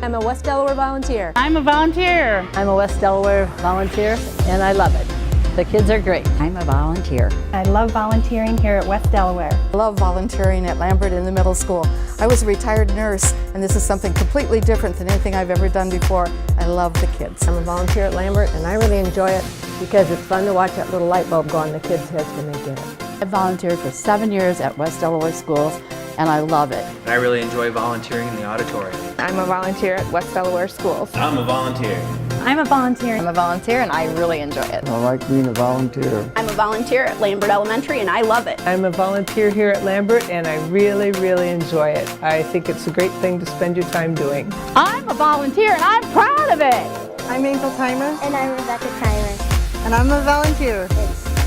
I'm a West Delaware volunteer. I'm a volunteer. I'm a West Delaware volunteer, and I love it. The kids are great. I'm a volunteer. I love volunteering here at West Delaware. I love volunteering at Lambert in the middle school. I was a retired nurse, and this is something completely different than anything I've ever done before. I love the kids. I'm a volunteer at Lambert, and I really enjoy it because it's fun to watch that little light bulb go on the kids' heads when they get it. I volunteered for 7 years at West Delaware schools, and I love it. I really enjoy volunteering in the auditorium. I'm a volunteer at West Delaware schools. I'm a volunteer. I'm a volunteer. I'm a volunteer and I really enjoy it. I like being a volunteer. I'm a volunteer at Lambert Elementary and I love it. I'm a volunteer here at Lambert and I really, really enjoy it. I think it's a great thing to spend your time doing. I'm a volunteer and I'm proud of it. I'm Angel Timer. And I'm Rebecca Timer. And I'm a volunteer.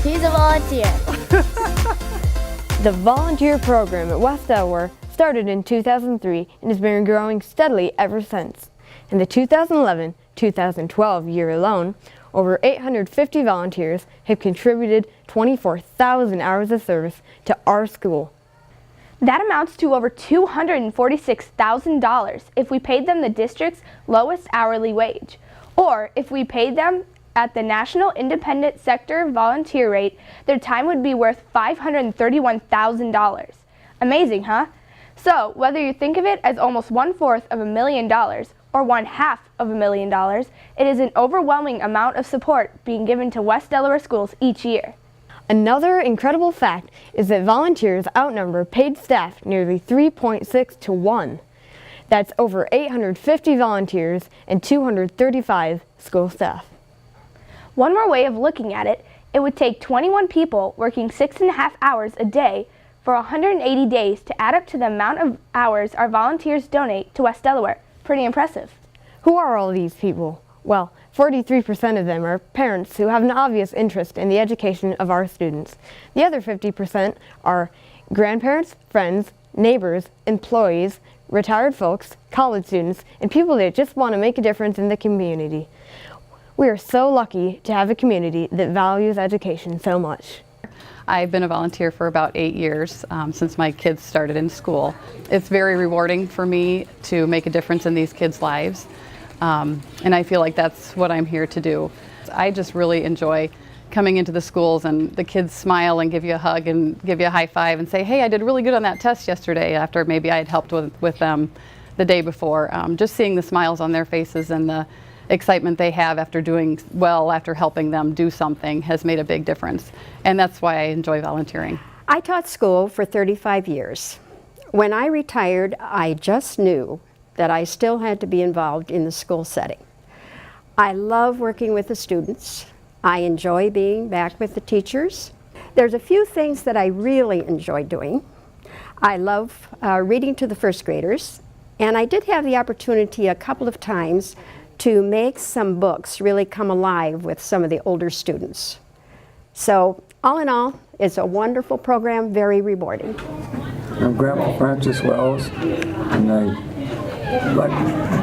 He's a volunteer. The volunteer program at West Delaware started in 2003 and has been growing steadily ever since. In the 2011-2012 year alone, over 850 volunteers have contributed 24,000 hours of service to our school. That amounts to over $246,000 if we paid them the district's lowest hourly wage, or if we paid them at the National Independent Sector volunteer rate, their time would be worth $531,000. Amazing, huh? So, whether you think of it as almost $1/4 of $1 million or $1/2 of $1 million, it is an overwhelming amount of support being given to West Delaware schools each year. Another incredible fact is that volunteers outnumber paid staff nearly 3.6 to 1. That's over 850 volunteers and 235 school staff. One more way of looking at it, it would take 21 people working 6.5 hours a day for 180 days to add up to the amount of hours our volunteers donate to West Delaware. Pretty impressive. Who are all these people? Well, 43% of them are parents who have an obvious interest in the education of our students. The other 50% are grandparents, friends, neighbors, employees, retired folks, college students, and people that just want to make a difference in the community. We are so lucky to have a community that values education so much. I've been a volunteer for about 8 years, since my kids started in school. It's very rewarding for me to make a difference in these kids' lives, and I feel like that's what I'm here to do. I just really enjoy coming into the schools and the kids smile and give you a hug and give you a high five and say, hey, I did really good on that test yesterday after maybe I had helped with them the day before. Just seeing the smiles on their faces and the excitement they have after doing well, after helping them do something, has made a big difference. And that's why I enjoy volunteering. I taught school for 35 years. When I retired, I just knew that I still had to be involved in the school setting. I love working with the students. I enjoy being back with the teachers. There's a few things that I really enjoy doing. I love reading to the first graders, and I did have the opportunity a couple of times to make some books really come alive with some of the older students. So, all in all, it's a wonderful program, very rewarding. I'm Grandpa Francis Wells, and I like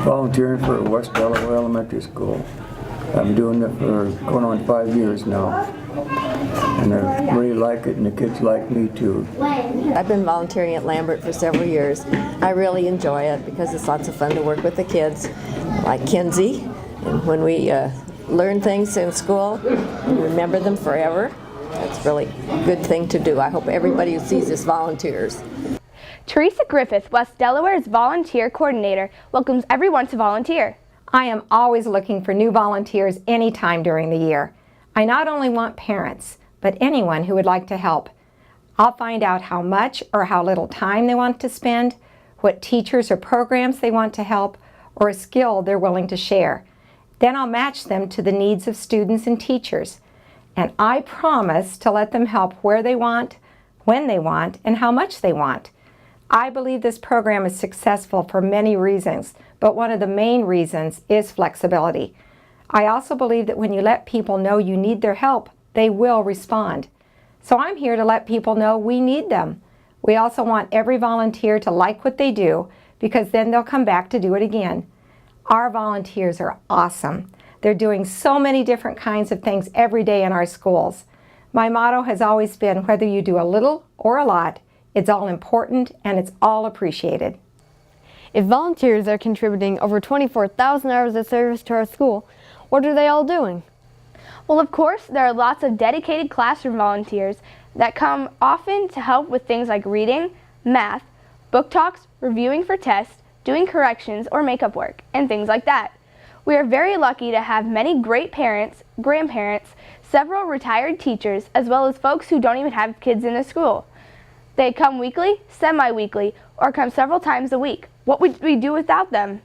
volunteering for West Delaware Elementary School. I've been doing it for going on 5 years now, and I really like it, and the kids like me too. I've been volunteering at Lambert for several years. I really enjoy it because it's lots of fun to work with the kids, like Kinsey. And when we learn things in school, we remember them forever. That's really a good thing to do. I hope everybody who sees this volunteers. Teresa Griffith, West Delaware's volunteer coordinator, welcomes everyone to volunteer. I am always looking for new volunteers anytime during the year. I not only want parents, but anyone who would like to help. I'll find out how much or how little time they want to spend, what teachers or programs they want to help, or a skill they're willing to share. Then I'll match them to the needs of students and teachers. And I promise to let them help where they want, when they want, and how much they want. I believe this program is successful for many reasons, but one of the main reasons is flexibility. I also believe that when you let people know you need their help, they will respond. So I'm here to let people know we need them. We also want every volunteer to like what they do, because then they'll come back to do it again. Our volunteers are awesome. They're doing so many different kinds of things every day in our schools. My motto has always been, whether you do a little or a lot, it's all important and it's all appreciated. If volunteers are contributing over 24,000 hours of service to our school, what are they all doing? Well, of course, there are lots of dedicated classroom volunteers that come often to help with things like reading, math, book talks, reviewing for tests, doing corrections or makeup work, and things like that. We are very lucky to have many great parents, grandparents, several retired teachers, as well as folks who don't even have kids in the school. They come weekly, semi-weekly, or come several times a week. What would we do without them?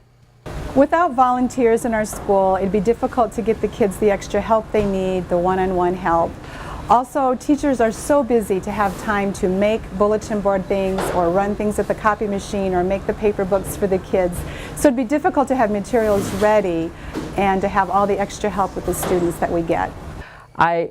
Without volunteers in our school, it'd be difficult to get the kids the extra help they need, the one-on-one help. Also, teachers are so busy to have time to make bulletin board things or run things at the copy machine or make the paper books for the kids. So it'd be difficult to have materials ready and to have all the extra help with the students that we get. I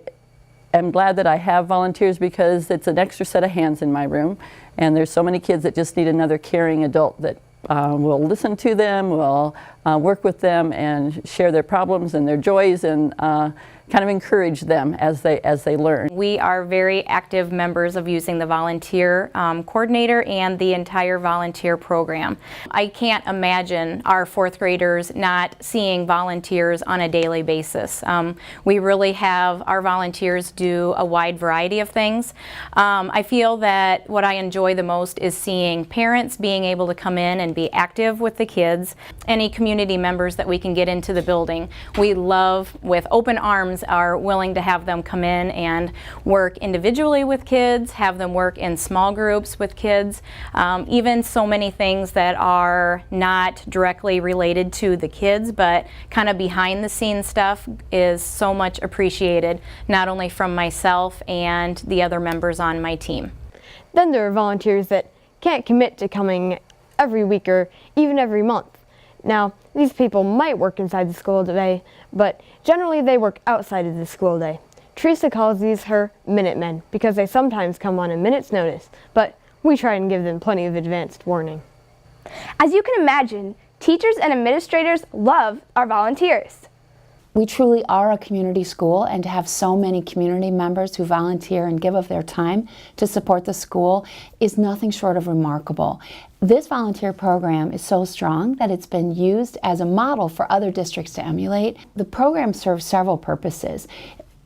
am glad that I have volunteers because it's an extra set of hands in my room, and there's so many kids that just need another caring adult that will listen to them, will work with them and share their problems and their joys and kind of encourage them as they learn. We are very active members of using the volunteer coordinator and the entire volunteer program. I can't imagine our fourth graders not seeing volunteers on a daily basis. We really have our volunteers do a wide variety of things. I feel that what I enjoy the most is seeing parents being able to come in and be active with the kids. Any community members that we can get into the building, we love with open arms are willing to have them come in and work individually with kids, have them work in small groups with kids, even so many things that are not directly related to the kids but kind of behind the scenes stuff is so much appreciated, not only from myself and the other members on my team. Then there are volunteers that can't commit to coming every week or even every month. Now, these people might work inside the school day, but generally they work outside of the school day. Teresa calls these her Minutemen because they sometimes come on a minute's notice, but we try and give them plenty of advanced warning. As you can imagine, teachers and administrators love our volunteers. We truly are a community school, and to have so many community members who volunteer and give of their time to support the school is nothing short of remarkable. This volunteer program is so strong that it's been used as a model for other districts to emulate. The program serves several purposes.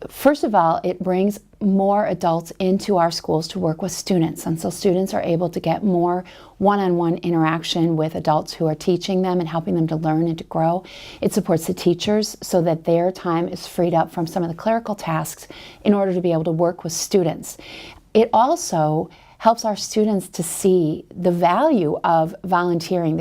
First of all, it brings more adults into our schools to work with students, and so students are able to get more one-on-one interaction with adults who are teaching them and helping them to learn and to grow. It supports the teachers so that their time is freed up from some of the clerical tasks in order to be able to work with students. It also helps our students to see the value of volunteering.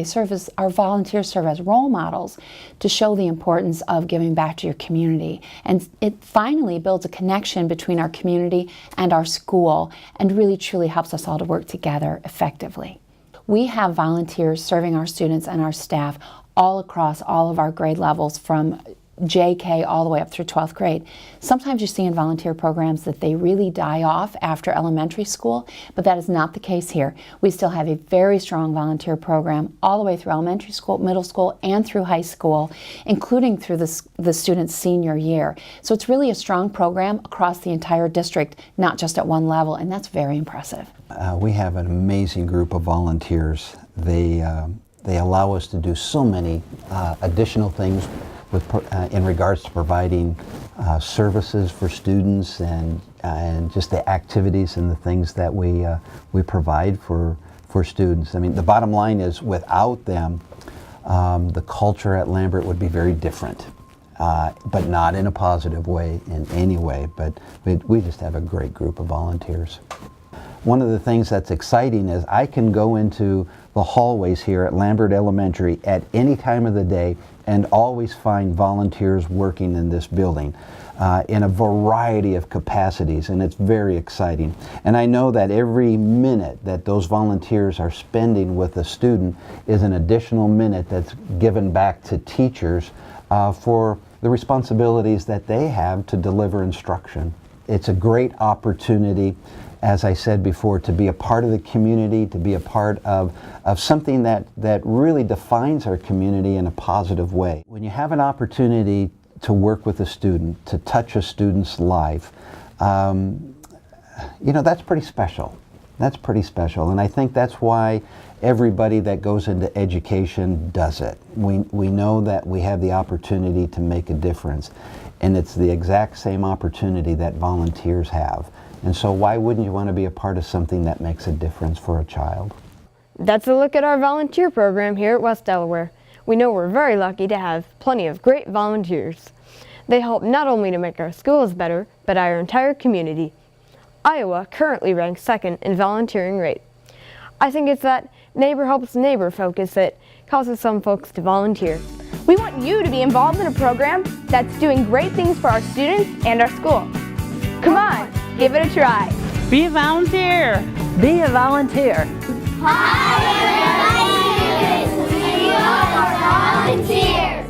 Our volunteers serve as role models to show the importance of giving back to your community. And it finally builds a connection between our community and our school and really truly helps us all to work together effectively. We have volunteers serving our students and our staff all across all of our grade levels from JK all the way up through 12th grade. Sometimes you see in volunteer programs that they really die off after elementary school, but that is not the case here. We still have a very strong volunteer program all the way through elementary school, middle school, and through high school, including through the student's senior year. So it's really a strong program across the entire district, not just at one level, and that's very impressive. We have an amazing group of volunteers. They allow us to do so many additional things in regards to providing services for students and just the activities and the things that we provide for students. I mean, the bottom line is without them, the culture at Lambert would be very different, but not in a positive way in any way, but we just have a great group of volunteers. One of the things that's exciting is I can go into the hallways here at Lambert Elementary at any time of the day and always find volunteers working in this building in a variety of capacities, and it's very exciting. And I know that every minute that those volunteers are spending with a student is an additional minute that's given back to teachers for the responsibilities that they have to deliver instruction. It's a great opportunity, as I said before, to be a part of the community, to be a part of something that really defines our community in a positive way. When you have an opportunity to work with a student, to touch a student's life, you know, that's pretty special. That's pretty special, and I think that's why everybody that goes into education does it. We know that we have the opportunity to make a difference, and it's the exact same opportunity that volunteers have. And so why wouldn't you want to be a part of something that makes a difference for a child? That's a look at our volunteer program here at West Delaware. We know we're very lucky to have plenty of great volunteers. They help not only to make our schools better, but our entire community. Iowa currently ranks second in volunteering rate. I think it's that neighbor helps neighbor focus that causes some folks to volunteer. We want you to be involved in a program that's doing great things for our students and our school. Come on, give it a try. Be a volunteer. Be a volunteer. Hi, everybody! We are volunteers!